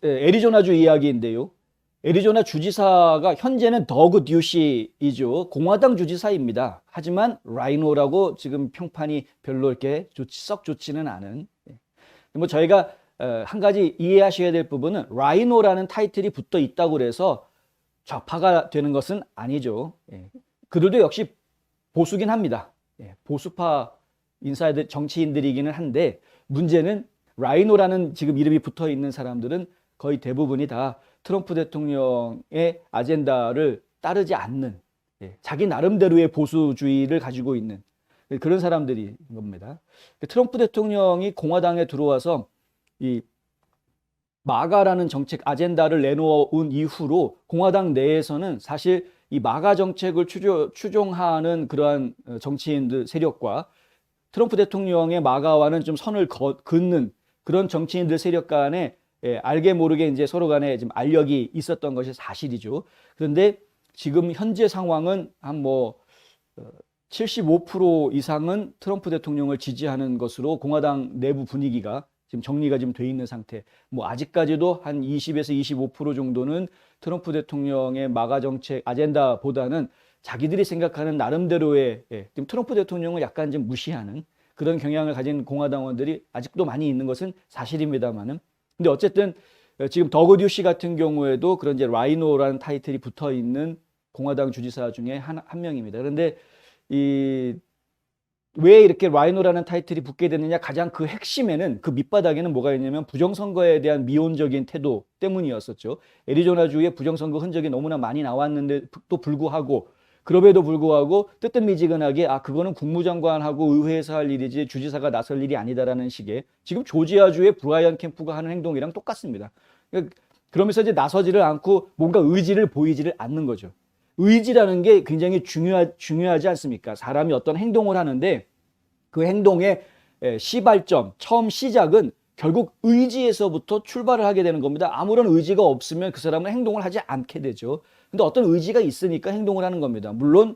애리조나주 이야기인데요. 애리조나 주지사가 현재는 더그 듀시이죠. 공화당 주지사입니다. 하지만 라이노라고 지금 평판이 별로 이렇게 썩 좋지는 않은. 뭐 저희가 한 가지 이해하셔야 될 부분은 라이노라는 타이틀이 붙어 있다고 그래서 좌파가 되는 것은 아니죠. 그들도 역시 보수긴 합니다. 보수파 인사들, 정치인들이기는 한데 문제는 라이노라는 지금 이름이 붙어 있는 사람들은 거의 대부분이 다 트럼프 대통령의 아젠다를 따르지 않는 자기 나름대로의 보수주의를 가지고 있는 그런 사람들인 겁니다. 트럼프 대통령이 공화당에 들어와서 이 마가라는 정책 아젠다를 내놓은 이후로 공화당 내에서는 사실 이 마가 정책을 추종하는 그러한 정치인들 세력과 트럼프 대통령의 마가와는 좀 선을 긋는 그런 정치인들 세력 간에 알게 모르게 이제 서로 간에 좀 알력이 있었던 것이 사실이죠. 그런데 지금 현재 상황은 한 뭐 75% 이상은 트럼프 대통령을 지지하는 것으로 공화당 내부 분위기가 지금 정리가 좀 돼 있는 상태. 뭐 아직까지도 한 20에서 25% 정도는 트럼프 대통령의 마가 정책 아젠다보다는 자기들이 생각하는 나름대로의 지금 트럼프 대통령을 약간 좀 무시하는 그런 경향을 가진 공화당원들이 아직도 많이 있는 것은 사실입니다만은. 근데 어쨌든 지금 더그 듀시 같은 경우에도 그런 이제 라이노라는 타이틀이 붙어 있는 공화당 주지사 중에 한 명입니다. 그런데 왜 이렇게 라이노라는 타이틀이 붙게 되느냐, 가장 그 핵심에는, 그 밑바닥에는 뭐가 있냐면 부정선거에 대한 미온적인 태도 때문이었었죠. 애리조나주의 부정선거 흔적이 너무나 많이 나왔는데도 불구하고, 그럼에도 불구하고 뜨뜻미지근하게 그거는 국무장관하고 의회에서 할 일이지 주지사가 나설 일이 아니다라는 식의, 지금 조지아주의 브라이언 캠프가 하는 행동이랑 똑같습니다. 그러면서 이제 나서지를 않고 뭔가 의지를 보이지를 않는 거죠. 의지라는 게 굉장히 중요하지 않습니까? 사람이 어떤 행동을 하는데 그 행동의 시발점, 처음 시작은 결국 의지에서부터 출발을 하게 되는 겁니다. 아무런 의지가 없으면 그 사람은 행동을 하지 않게 되죠. 근데 어떤 의지가 있으니까 행동을 하는 겁니다. 물론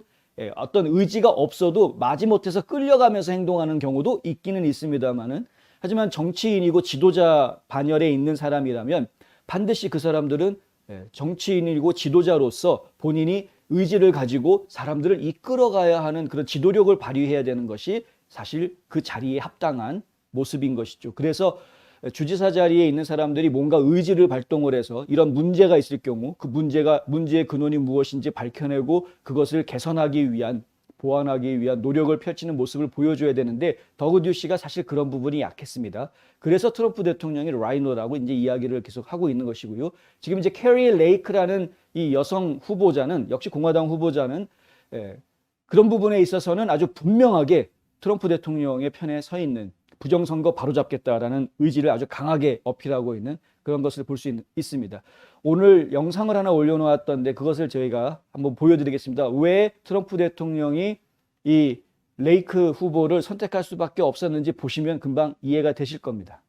어떤 의지가 없어도 마지못해서 끌려가면서 행동하는 경우도 있기는 있습니다만은, 하지만 정치인이고 지도자 반열에 있는 사람이라면 반드시 그 사람들은 정치인이고 지도자로서 본인이 의지를 가지고 사람들을 이끌어가야 하는 그런 지도력을 발휘해야 되는 것이 사실 그 자리에 합당한 모습인 것이죠. 그래서 주지사 자리에 있는 사람들이 뭔가 의지를 발동을 해서 이런 문제가 있을 경우 그 문제의 근원이 무엇인지 밝혀내고 그것을 개선하기 위한, 보완하기 위한 노력을 펼치는 모습을 보여줘야 되는데 더그 듀시가 사실 그런 부분이 약했습니다. 그래서 트럼프 대통령이 라이노라고 이제 이야기를 계속 하고 있는 것이고요. 지금 이제 캐리 레이크라는 이 여성 후보자는, 역시 공화당 후보자는 그런 부분에 있어서는 아주 분명하게 트럼프 대통령의 편에 서 있는, 부정선거 바로잡겠다라는 의지를 아주 강하게 어필하고 있는 그런 것을 볼 수 있습니다. 오늘 영상을 하나 올려놓았던데 그것을 저희가 한번 보여드리겠습니다. 왜 트럼프 대통령이 이 레이크 후보를 선택할 수밖에 없었는지 보시면 금방 이해가 되실 겁니다.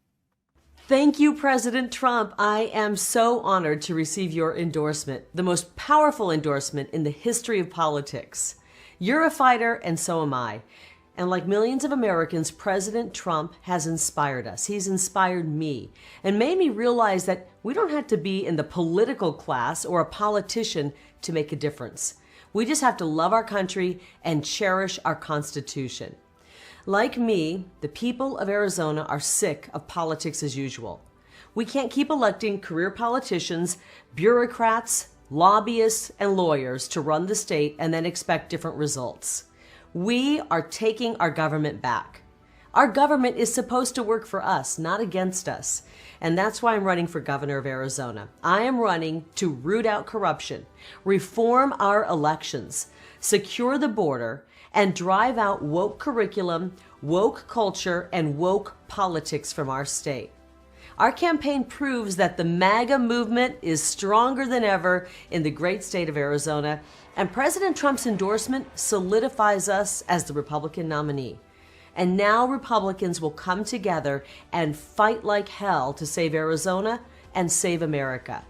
Thank you, President Trump. I am so honored to receive your endorsement, the most powerful endorsement in the history of politics. You're a fighter, and so am I. And like millions of Americans, President Trump has inspired us. He's inspired me and made me realize that we don't have to be in the political class or a politician to make a difference. We just have to love our country and cherish our Constitution. Like me, the people of Arizona are sick of politics as usual. We can't keep electing career politicians, bureaucrats, lobbyists, and lawyers to run the state and then expect different results. We are taking our government back. Our government is supposed to work for us, not against us. And that's why I'm running for governor of Arizona. I am running to root out corruption, reform our elections, secure the border, and drive out woke curriculum, woke culture, and woke politics from our state. Our campaign proves that the MAGA movement is stronger than ever in the great state of Arizona, and President Trump's endorsement solidifies us as the Republican nominee. And now Republicans will come together and fight like hell to save Arizona and save America.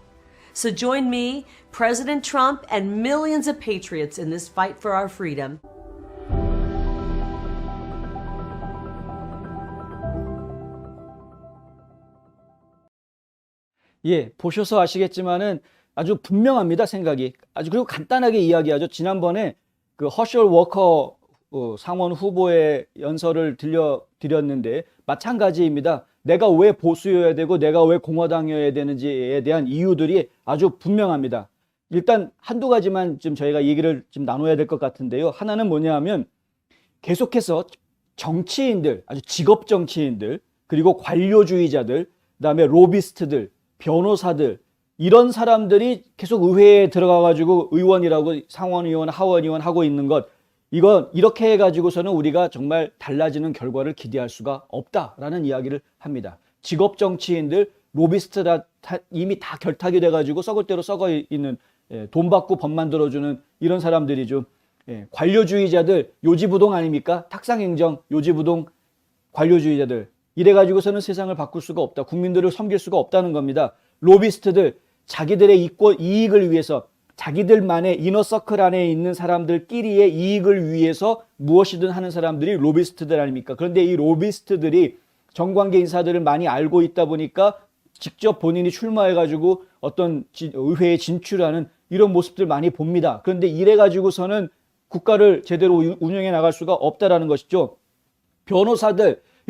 So join me, President Trump, and millions of patriots in this fight for our freedom. 예, 보셔서 아시겠지만은 아주 분명합니다, 생각이. 아주 그리고 간단하게 이야기하죠. 지난번에 그 허셜 워커 상원 후보의 연설을 들려드렸는데 마찬가지입니다. 내가 왜 보수여야 되고 내가 왜 공화당이어야 되는지에 대한 이유들이 아주 분명합니다. 일단 한두 가지만 좀 저희가 얘기를 좀 나눠야 될 것 같은데요. 하나는 뭐냐 하면 계속해서 정치인들, 아주 직업 정치인들, 그리고 관료주의자들, 그다음에 로비스트들, 변호사들, 이런 사람들이 계속 의회에 들어가가지고 의원이라고 상원의원, 하원의원 하고 있는 것, 이건 이렇게 해가지고서는 우리가 정말 달라지는 결과를 기대할 수가 없다라는 이야기를 합니다. 직업 정치인들, 로비스트다 이미 다 결탁이 돼가지고 썩을 대로 썩어 있는, 돈 받고 법 만들어주는 이런 사람들이죠. 관료주의자들, 요지부동 아닙니까? 탁상행정, 요지부동 관료주의자들. 이래가지고서는 세상을 바꿀 수가 없다. 국민들을 섬길 수가 없다는 겁니다. 로비스트들, 자기들의 이익을 위해서, 자기들만의 이너서클 안에 있는 사람들끼리의 이익을 위해서 무엇이든 하는 사람들이 로비스트들 아닙니까? 그런데 이 로비스트들이 정관계 인사들을 많이 알고 있다 보니까 직접 본인이 출마해가지고 어떤 의회에 진출하는 이런 모습들 많이 봅니다. 그런데 이래가지고서는 국가를 제대로 운영해 나갈 수가 없다라는 것이죠.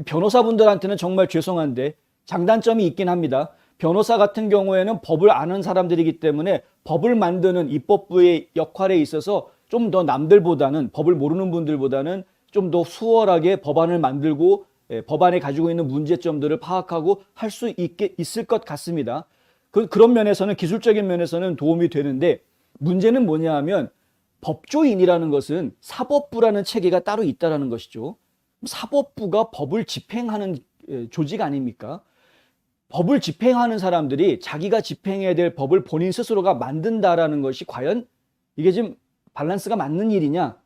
변호사분들한테는 정말 죄송한데 장단점이 있긴 합니다. 변호사 같은 경우에는 법을 아는 사람들이기 때문에 법을 만드는 입법부의 역할에 있어서 좀 더 남들보다는, 법을 모르는 분들보다는 좀 더 수월하게 법안을 만들고 법안에 가지고 있는 문제점들을 파악하고 할 수 있을 것 같습니다. 그런 면에서는, 기술적인 면에서는 도움이 되는데, 문제는 뭐냐 하면 법조인이라는 것은 사법부라는 체계가 따로 있다는 것이죠. 사법부가 법을 집행하는 조직 아닙니까? 법을 집행하는 사람들이 자기가 집행해야 될 법을 본인 스스로가 만든다라는 것이 과연 이게 지금 밸런스가 맞는 일이냐?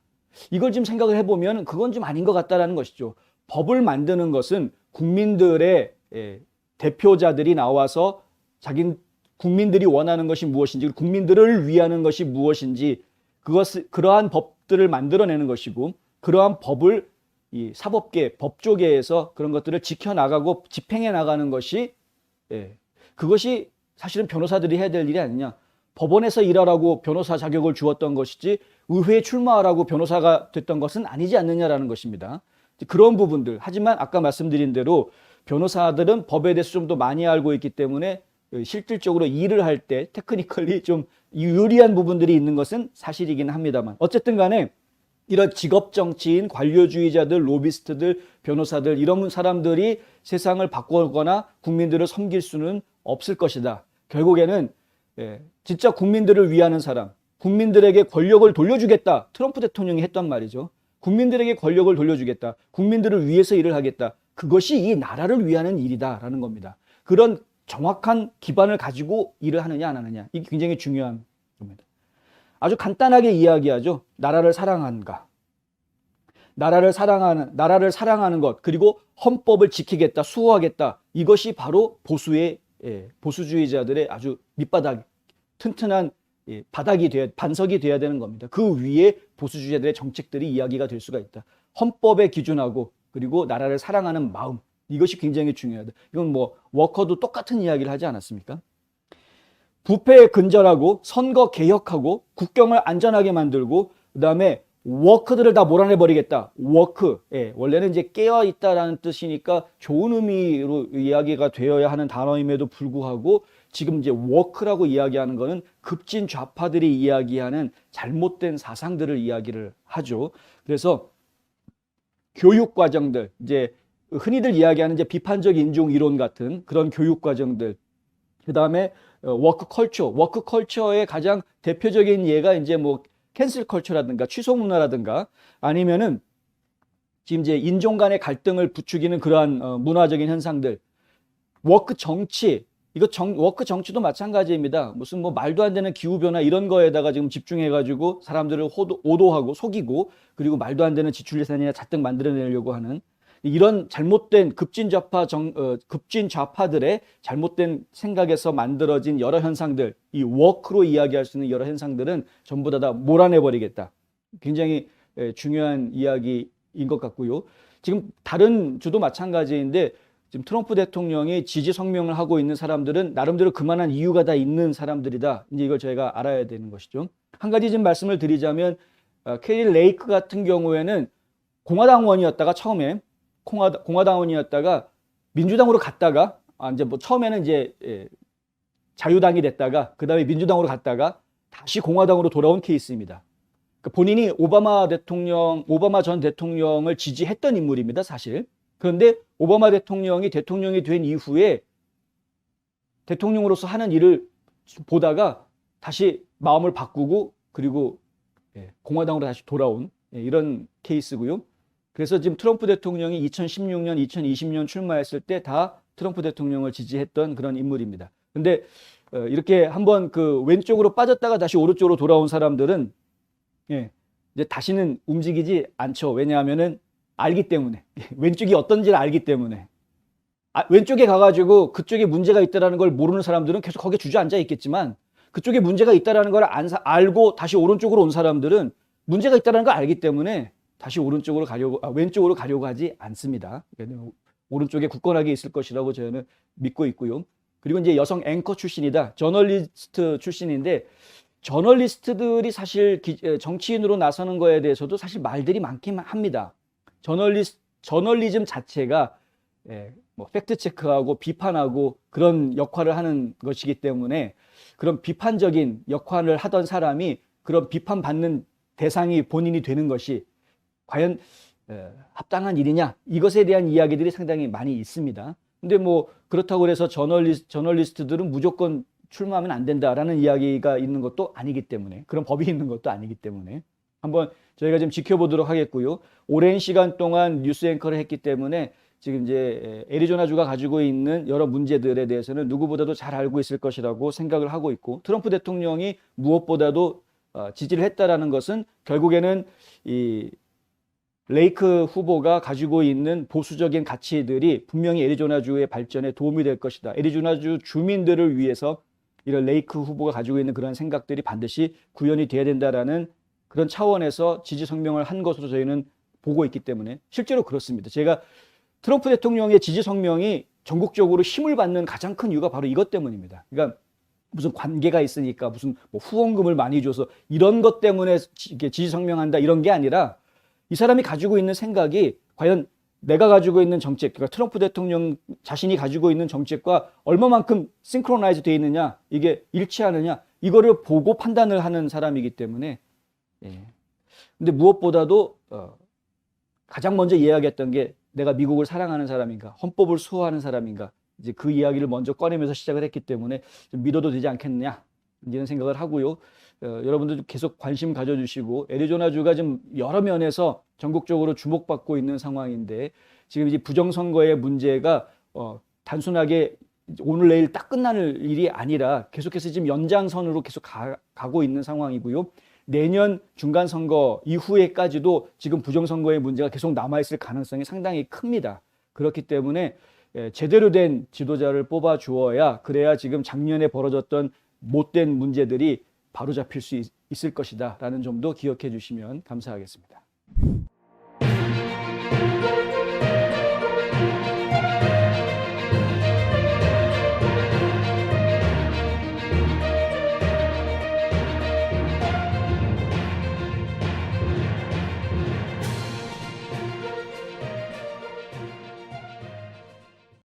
이걸 좀 생각을 해보면 그건 좀 아닌 것 같다라는 것이죠. 법을 만드는 것은 국민들의 대표자들이 나와서 국민들이 원하는 것이 무엇인지, 국민들을 위하는 것이 무엇인지, 그러한 법들을 만들어내는 것이고, 그러한 법을 이 사법계, 법조계에서 그런 것들을 지켜나가고 집행해 나가는 것이, 그것이 사실은 변호사들이 해야 될 일이 아니냐. 법원에서 일하라고 변호사 자격을 주었던 것이지 의회에 출마하라고 변호사가 됐던 것은 아니지 않느냐라는 것입니다. 그런 부분들. 하지만 아까 말씀드린 대로 변호사들은 법에 대해서 좀 더 많이 알고 있기 때문에 실질적으로 일을 할 때 테크니컬리 좀 유리한 부분들이 있는 것은 사실이긴 합니다만, 어쨌든 간에 이런 직업 정치인, 관료주의자들, 로비스트들, 변호사들, 이런 사람들이 세상을 바꾸거나 국민들을 섬길 수는 없을 것이다. 결국에는 진짜 국민들을 위하는 사람, 국민들에게 권력을 돌려주겠다. 트럼프 대통령이 했단 말이죠. 국민들에게 권력을 돌려주겠다. 국민들을 위해서 일을 하겠다. 그것이 이 나라를 위하는 일이다라는 겁니다. 그런 정확한 기반을 가지고 일을 하느냐 안 하느냐, 이게 굉장히 중요한 겁니다. 아주 간단하게 이야기하죠. 나라를 사랑하는가. 나라를 사랑하는 것, 그리고 헌법을 지키겠다, 수호하겠다. 이것이 바로 보수주의자들의 아주 밑바닥, 튼튼한 반석이 돼야 되는 겁니다. 그 위에 보수주의자들의 정책들이 이야기가 될 수가 있다. 헌법의 기준하고, 그리고 나라를 사랑하는 마음, 이것이 굉장히 중요하다. 이건 뭐 워커도 똑같은 이야기를 하지 않았습니까? 부패에 근절하고, 선거 개혁하고, 국경을 안전하게 만들고, 그 다음에 워크들을 다 몰아내버리겠다. 워크. 원래는 이제 깨어있다라는 뜻이니까 좋은 의미로 이야기가 되어야 하는 단어임에도 불구하고, 지금 이제 워크라고 이야기하는 것은 급진 좌파들이 이야기하는 잘못된 사상들을 이야기를 하죠. 그래서 교육 과정들, 이제 흔히들 이야기하는 이제 비판적 인종 이론 같은 그런 교육 과정들, 그 다음에 워크 컬처의 가장 대표적인 예가 이제 뭐 캔슬 컬처라든가 취소 문화라든가, 아니면은 지금 이제 인종 간의 갈등을 부추기는 그러한 문화적인 현상들, 워크 정치, 워크 정치도 마찬가지입니다. 무슨 뭐 말도 안 되는 기후변화 이런 거에다가 지금 집중해가지고 사람들을 오도하고 속이고, 그리고 말도 안 되는 지출 예산이나 잔뜩 만들어내려고 하는 이런 잘못된 급진 좌파들의 잘못된 생각에서 만들어진 여러 현상들, 이 워크로 이야기할 수 있는 여러 현상들은 전부 다 몰아내버리겠다. 굉장히 중요한 이야기인 것 같고요. 지금 다른 주도 마찬가지인데, 지금 트럼프 대통령이 지지 성명을 하고 있는 사람들은 나름대로 그만한 이유가 다 있는 사람들이다. 이제 이걸 저희가 알아야 되는 것이죠. 한 가지 좀 말씀을 드리자면 캐리 레이크 같은 경우에는 공화당원이었다가 처음에 공화당원이었다가 민주당으로 갔다가 이제 뭐 처음에는 이제 자유당이 됐다가 그다음에 민주당으로 갔다가 다시 공화당으로 돌아온 케이스입니다. 그러니까 본인이 오바마 전 대통령을 지지했던 인물입니다, 사실. 그런데 오바마 대통령이 대통령이 된 이후에 대통령으로서 하는 일을 보다가 다시 마음을 바꾸고 그리고 공화당으로 다시 돌아온 이런 케이스고요. 그래서 지금 트럼프 대통령이 2016년, 2020년 출마했을 때 다 트럼프 대통령을 지지했던 그런 인물입니다. 근데 이렇게 한번 그 왼쪽으로 빠졌다가 다시 오른쪽으로 돌아온 사람들은 이제 다시는 움직이지 않죠. 왜냐하면은 알기 때문에 왼쪽이 어떤지를 알기 때문에 왼쪽에 가가지고 그쪽에 문제가 있다라는 걸 모르는 사람들은 계속 거기에 주저앉아 있겠지만 그쪽에 문제가 있다라는 걸 알고 다시 오른쪽으로 온 사람들은 문제가 있다라는 걸 알기 때문에 다시 왼쪽으로 가려고 하지 않습니다. 오른쪽에 굳건하게 있을 것이라고 저는 믿고 있고요. 그리고 이제 여성 앵커 출신이다. 저널리스트 출신인데 저널리스트들이 사실 정치인으로 나서는 거에 대해서도 사실 말들이 많긴 합니다. 저널리즘 자체가 뭐 팩트 체크하고 비판하고 그런 역할을 하는 것이기 때문에 그런 비판적인 역할을 하던 사람이 그런 비판받는 대상이 본인이 되는 것이 과연 합당한 일이냐 이것에 대한 이야기들이 상당히 많이 있습니다. 근데 뭐 그렇다고 해서 저널리스트들은 무조건 출마하면 안 된다라는 이야기가 있는 것도 아니기 때문에 그런 법이 있는 것도 아니기 때문에 한번 저희가 좀 지켜보도록 하겠고요. 오랜 시간 동안 뉴스 앵커를 했기 때문에 지금 이제 애리조나주가 가지고 있는 여러 문제들에 대해서는 누구보다도 잘 알고 있을 것이라고 생각을 하고 있고 트럼프 대통령이 무엇보다도 지지를 했다라는 것은 결국에는 이 레이크 후보가 가지고 있는 보수적인 가치들이 분명히 애리조나주의 발전에 도움이 될 것이다. 애리조나주 주민들을 위해서 이런 레이크 후보가 가지고 있는 그런 생각들이 반드시 구현이 돼야 된다라는 그런 차원에서 지지 성명을 한 것으로 저희는 보고 있기 때문에 실제로 그렇습니다. 제가 트럼프 대통령의 지지 성명이 전국적으로 힘을 받는 가장 큰 이유가 바로 이것 때문입니다. 그러니까 무슨 관계가 있으니까 무슨 뭐 후원금을 많이 줘서 이런 것 때문에 지지 성명한다 이런 게 아니라 이 사람이 가지고 있는 생각이 과연 내가 가지고 있는 정책, 그러니까 트럼프 대통령 자신이 가지고 있는 정책과 얼마만큼 싱크로나이즈 되어 있느냐, 이게 일치하느냐, 이거를 보고 판단을 하는 사람이기 때문에 근데 무엇보다도 가장 먼저 이야기했던 게 내가 미국을 사랑하는 사람인가, 헌법을 수호하는 사람인가, 이제 그 이야기를 먼저 꺼내면서 시작을 했기 때문에 좀 믿어도 되지 않겠느냐 이런 생각을 하고요. 여러분들 계속 관심 가져주시고 애리조나주가 좀 여러 면에서 전국적으로 주목받고 있는 상황인데 지금 이제 부정선거의 문제가 단순하게 오늘 내일 딱 끝나는 일이 아니라 계속해서 지금 연장선으로 계속 가고 있는 상황이고요. 내년 중간선거 이후에까지도 지금 부정선거의 문제가 계속 남아있을 가능성이 상당히 큽니다. 그렇기 때문에 제대로 된 지도자를 뽑아 주어야 그래야 지금 작년에 벌어졌던 못된 문제들이 바로잡힐 수 있을 것이다 라는 점도 기억해 주시면 감사하겠습니다.